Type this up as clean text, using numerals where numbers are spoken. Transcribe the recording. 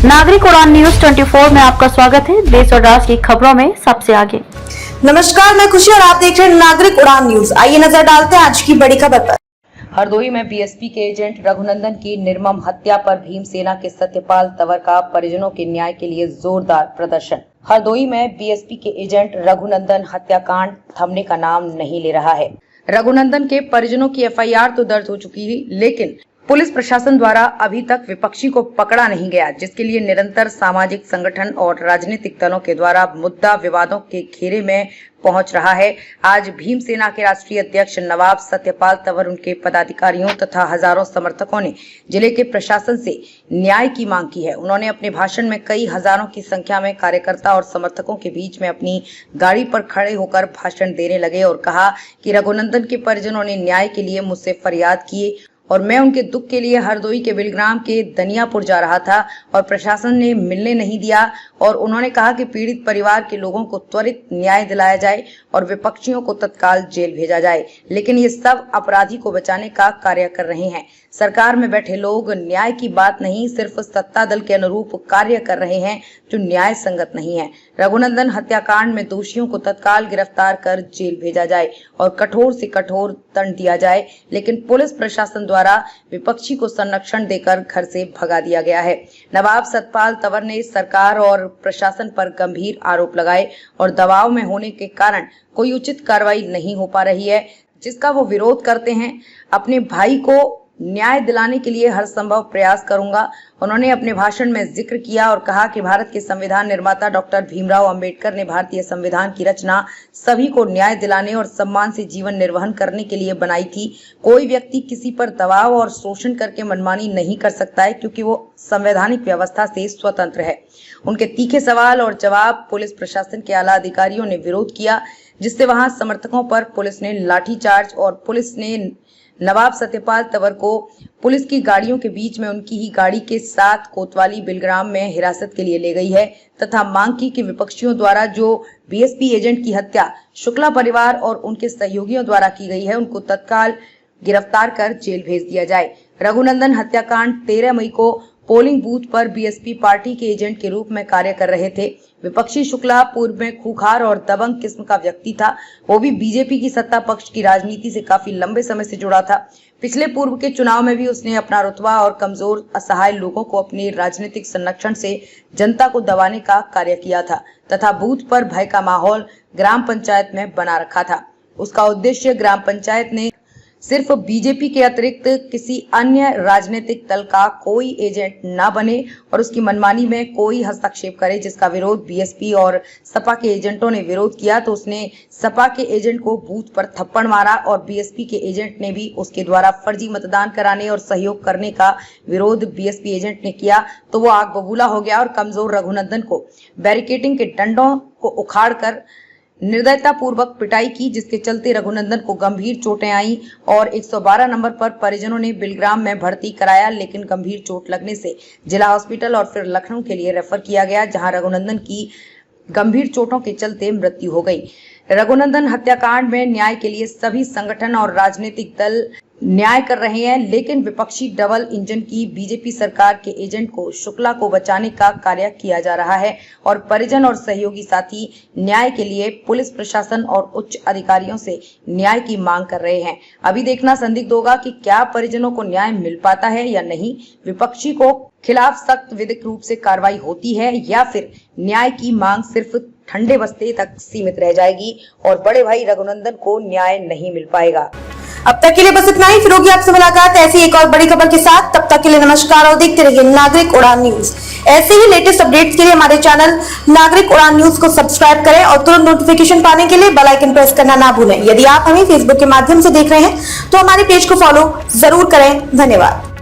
नागरिक उड़ान न्यूज 24 में आपका स्वागत है। देश और राज्य की खबरों में सबसे आगे। नमस्कार, मैं खुशी और आप देख रहे हैं नागरिक उड़ान न्यूज। आइए नजर डालते हैं आज की बड़ी खबर पर। हरदोई में बीएसपी के एजेंट रघुनंदन की निर्मम हत्या पर भीमसेना के सत्यपाल तंवर का परिजनों के न्याय के लिए जोरदार प्रदर्शन। हरदोई में बीएसपी के एजेंट रघुनंदन हत्याकांड थमने का नाम नहीं ले रहा है। रघुनंदन के परिजनों की एफआईआर तो दर्ज हो चुकी है, लेकिन पुलिस प्रशासन द्वारा अभी तक विपक्षी को पकड़ा नहीं गया, जिसके लिए निरंतर सामाजिक संगठन और राजनीतिक दलों के द्वारा मुद्दा विवादों के घेरे में पहुंच रहा है। आज भीमसेना के राष्ट्रीय अध्यक्ष नवाब सत्यपाल तंवर, उनके पदाधिकारियों तथा हजारों समर्थकों ने जिले के प्रशासन से न्याय की मांग की है। उन्होंने अपने भाषण में कई हजारों की संख्या में कार्यकर्ता और समर्थकों के बीच में अपनी गाड़ी पर खड़े होकर भाषण देने लगे और कहा कि रघुनंदन के परिजनों ने न्याय के लिए मुझसे फरियाद किए और मैं उनके दुख के लिए हरदोई के बिलग्राम के दनियापुर जा रहा था और प्रशासन ने मिलने नहीं दिया। और उन्होंने कहा कि पीड़ित परिवार के लोगों को त्वरित न्याय दिलाया जाए और विपक्षियों को तत्काल जेल भेजा जाए, लेकिन ये सब अपराधी को बचाने का कार्य कर रहे हैं। सरकार में बैठे लोग न्याय की बात नहीं, सिर्फ सत्ता दल के अनुरूप कार्य कर रहे हैं, जो न्याय संगत नहीं है। रघुनंदन हत्याकांड में दोषियों को तत्काल गिरफ्तार कर जेल भेजा जाए और कठोर से कठोर दंड दिया जाए, लेकिन पुलिस प्रशासन द्वारा विपक्षी को संरक्षण देकर घर से भगा दिया गया है। नवाब सतपाल तंवर ने सरकार और प्रशासन पर गंभीर आरोप लगाए और दबाव में होने के कारण कोई उचित कार्रवाई नहीं हो पा रही है, जिसका वो विरोध करते हैं। अपने भाई को न्याय दिलाने के लिए हर संभव प्रयास करूंगा। उन्होंने अपने भाषण में जिक्र किया और कहा कि भारत के संविधान निर्माता डॉक्टर भीमराव अंबेडकर ने भारतीय संविधान की रचना सभी को न्याय दिलाने और सम्मान से जीवन निर्वहन करने के लिए बनाई थी। कोई व्यक्ति किसी पर दबाव और शोषण करके मनमानी नहीं कर सकता है, क्योंकि वो संवैधानिक व्यवस्था से स्वतंत्र है। उनके तीखे सवाल और जवाब पुलिस प्रशासन के आला अधिकारियों ने विरोध किया, जिससे वहां समर्थकों पर पुलिस ने लाठीचार्ज और पुलिस ने नवाब सत्यपाल तंवर को पुलिस की गाड़ियों के बीच में उनकी ही गाड़ी के साथ कोतवाली बिलग्राम में हिरासत के लिए ले गई है तथा मांग की कि विपक्षियों द्वारा जो बीएसपी एजेंट की हत्या शुक्ला परिवार और उनके सहयोगियों द्वारा की गई है, उनको तत्काल गिरफ्तार कर जेल भेज दिया जाए। रघुनंदन हत्याकांड 13 मई को पोलिंग बूथ पर बीएसपी पार्टी के एजेंट के रूप में कार्य कर रहे थे। विपक्षी शुक्ला पूर्व में खूंखार और दबंग किस्म का व्यक्ति था। वो भी बीजेपी की सत्ता पक्ष की राजनीति से काफी लंबे समय से जुड़ा था। पिछले पूर्व के चुनाव में भी उसने अपना रुतबा और कमजोर असहाय लोगों को अपने राजनीतिक संरक्षण से जनता को दबाने का कार्य किया था तथा बूथ पर भय का माहौल ग्राम पंचायत में बना रखा था। उसका उद्देश्य ग्राम पंचायत ने सिर्फ बीजेपी के अतिरिक्त किसी अन्य राजनीतिक दल का कोई एजेंट न बने और उसकी मनमानी में कोई हस्तक्षेप करे, जिसका विरोध बीएसपी और सपा के एजेंटों ने विरोध किया तो उसने सपा के एजेंट को बूथ पर थप्पड़ मारा और बीएसपी के एजेंट ने भी उसके द्वारा फर्जी मतदान कराने और सहयोग करने का विरोध बीएसपी एजेंट ने किया तो वो आग बबूला हो गया और कमजोर रघुनंदन को बैरिकेडिंग के डंडों को उखाड़कर निर्दयता पूर्वक पिटाई की, जिसके चलते रघुनंदन को गंभीर चोटें आई और 112 नंबर पर परिजनों ने बिलग्राम में भर्ती कराया, लेकिन गंभीर चोट लगने से जिला हॉस्पिटल और फिर लखनऊ के लिए रेफर किया गया, जहां रघुनंदन की गंभीर चोटों के चलते मृत्यु हो गई। रघुनंदन हत्याकांड में न्याय के लिए सभी संगठन और राजनीतिक दल न्याय कर रहे हैं, लेकिन विपक्षी डबल इंजन की बीजेपी सरकार के एजेंट को शुक्ला को बचाने का कार्य किया जा रहा है और परिजन और सहयोगी साथी न्याय के लिए पुलिस प्रशासन और उच्च अधिकारियों से न्याय की मांग कर रहे हैं। अभी देखना संदिग्ध होगा कि क्या परिजनों को न्याय मिल पाता है या नहीं, विपक्षी को खिलाफ सख्त विधिक रूप से कार्रवाई होती है या फिर न्याय की मांग सिर्फ ठंडे बस्ते तक सीमित रह जाएगी और बड़े भाई रघुनंदन को न्याय नहीं मिल पाएगा। अब तक के लिए बस इतना ही। फिर होगी आपसे मुलाकात ऐसी एक और बड़ी खबर के साथ। तब तक के लिए नमस्कार और देखते रहिए नागरिक उड़ान न्यूज। ऐसे ही लेटेस्ट अपडेट्स के लिए हमारे चैनल नागरिक उड़ान न्यूज को सब्सक्राइब करें और तुरंत नोटिफिकेशन पाने के लिए बेल आइकन प्रेस करना ना भूलें। यदि आप हमें फेसबुक के माध्यम से देख रहे हैं तो हमारे पेज को फॉलो जरूर करें। धन्यवाद।